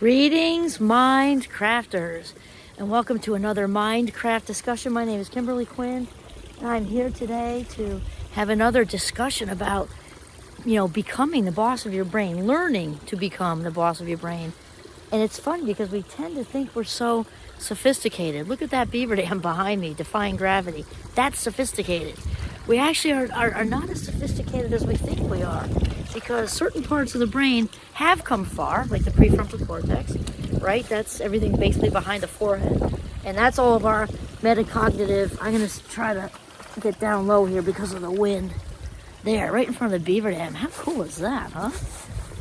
Greetings, Mind Crafters, and welcome to another Mindcraft discussion. My name is Kimberly Quinn, and I'm here today to have another discussion about, becoming the boss of your brain, learning to become the boss of your brain. And it's fun because we tend to think we're so sophisticated. Look at that beaver dam behind me, defying gravity. That's sophisticated. We actually are not as sophisticated as we think we are, because certain parts of the brain have come far, like the prefrontal cortex, right? That's everything basically behind the forehead. And that's all of our metacognitive. I'm going to try to get down low here because of the wind. There, right in front of the beaver dam. How cool is that, huh?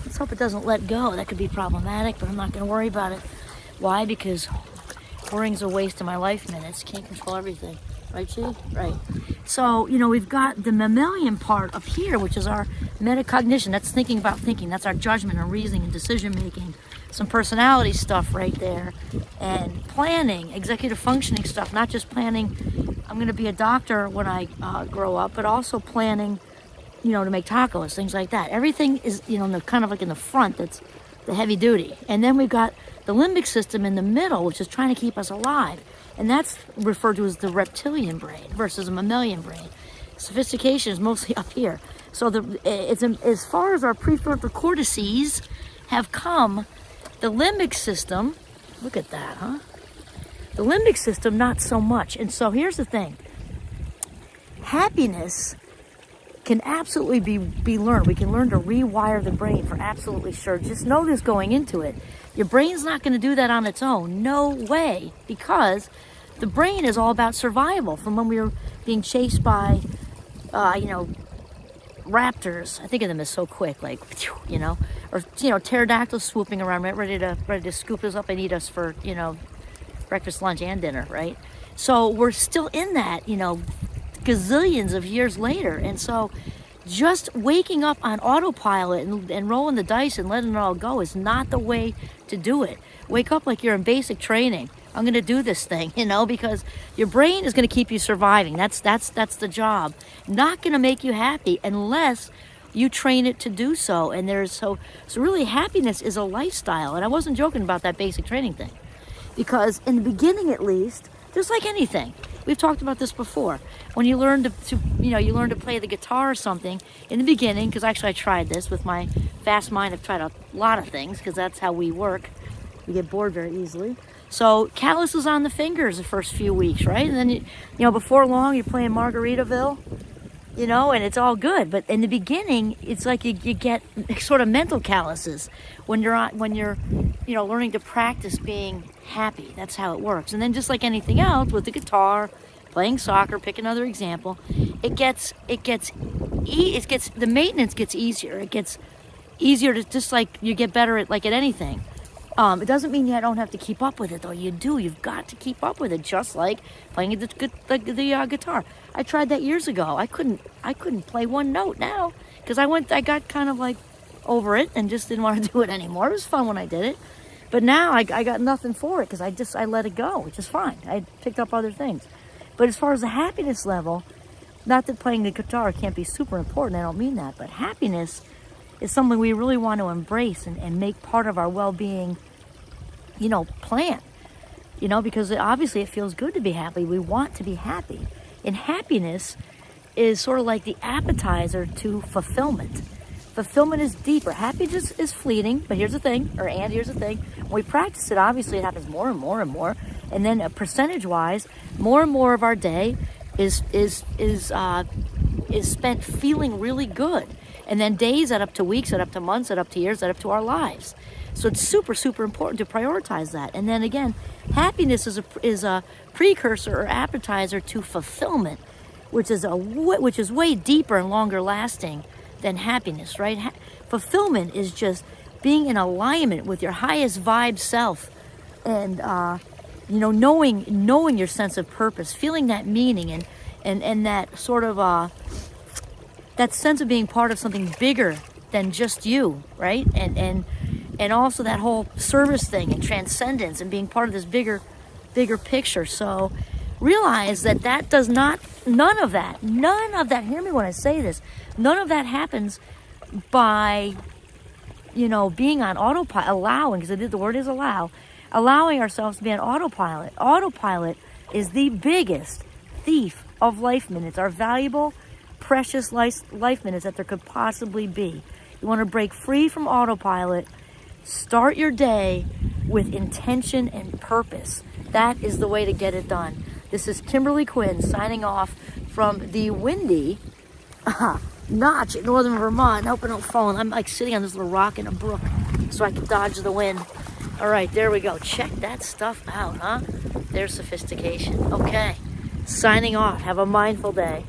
Let's hope it doesn't let go. That could be problematic, but I'm not going to worry about it. Why? Because worrying's a waste of my life minutes. Can't control everything. Right, Chi? Right. So, we've got the mammalian part up here, which is our metacognition. That's thinking about thinking. That's our judgment and reasoning and decision making. Some personality stuff right there. And planning, executive functioning stuff. Not just planning, I'm going to be a doctor when I grow up, but also planning, to make tacos, things like that. Everything is, kind of like in the front, that's the heavy duty. And then we've got the limbic system in the middle, which is trying to keep us alive. And that's referred to as the reptilian brain versus a mammalian brain. Sophistication is mostly up here. So as far as our prefrontal cortices have come, the limbic system, look at that, huh? The limbic system, not so much. And so here's the thing. Happiness can absolutely be learned. We can learn to rewire the brain for absolutely sure. Just know this going into it. Your brain's not going to do that on its own. No way. Because the brain is all about survival. From when we were being chased by, raptors. I think of them as so quick, like, or, pterodactyls swooping around, ready to scoop us up and eat us for, breakfast, lunch, and dinner, right? So we're still in that, gazillions of years later. And so just waking up on autopilot and rolling the dice and letting it all go is not the way to do it. Wake up like you're in basic training. I'm going to do this thing, because your brain is going to keep you surviving. That's the job. Not going to make you happy unless you train it to do so. And so really happiness is a lifestyle. And I wasn't joking about that basic training thing, because in the beginning, at least, just like anything, we've talked about this before. When you learn you learn to play the guitar or something in the beginning, because actually I tried this with my fast mind. I've tried a lot of things because that's how we work. We get bored very easily. So calluses on the fingers the first few weeks, right? And then, before long, you're playing Margaritaville, and it's all good. But in the beginning, it's like you get sort of mental calluses when you're learning to practice being happy. That's how it works. And then just like anything else with the guitar, playing soccer, pick another example, the maintenance gets easier. It gets easier to, just like you get better at anything. It doesn't mean you don't have to keep up with it, though. You do. You've got to keep up with it, just like playing the guitar. I tried that years ago. I couldn't play one note now because I got kind of like over it and just didn't want to do it anymore. It was fun when I did it, but now I got nothing for it because I let it go, which is fine. I picked up other things. But as far as the happiness level, not that playing the guitar can't be super important. I don't mean that, but happiness is something we really want to embrace and make part of our well-being, plan, because obviously it feels good to be happy. We want to be happy. And happiness is sort of like the appetizer to fulfillment. Fulfillment is deeper. Happiness is fleeting, but here's the thing, when we practice it, obviously it happens more and more and more. And then percentage-wise, more and more of our day is spent feeling really good. And then days add up to weeks, add up to months, add up to years, add up to our lives. So it's super, super important to prioritize that. And then again, happiness is a precursor or appetizer to fulfillment, which is way deeper and longer lasting than happiness, right? Fulfillment is just being in alignment with your highest vibe self, and knowing your sense of purpose, feeling that meaning, and that sort of that sense of being part of something bigger than just you, right? And also that whole service thing and transcendence and being part of this bigger picture. So realize that none of that, hear me when I say this, none of that happens by being on autopilot, allowing, because the word is allowing ourselves to be on autopilot. Autopilot is the biggest thief of life minutes, our valuable, precious life minutes that there could possibly be. You want to break free from autopilot. Start your day with intention and purpose. That is the way to get it done. This is Kimberly Quinn signing off from the windy Notch in northern Vermont. I hope I don't fall. I'm like sitting on this little rock in a brook so I can dodge the wind. All right, there we go. Check that stuff out, huh? There's sophistication. Okay, signing off. Have a mindful day.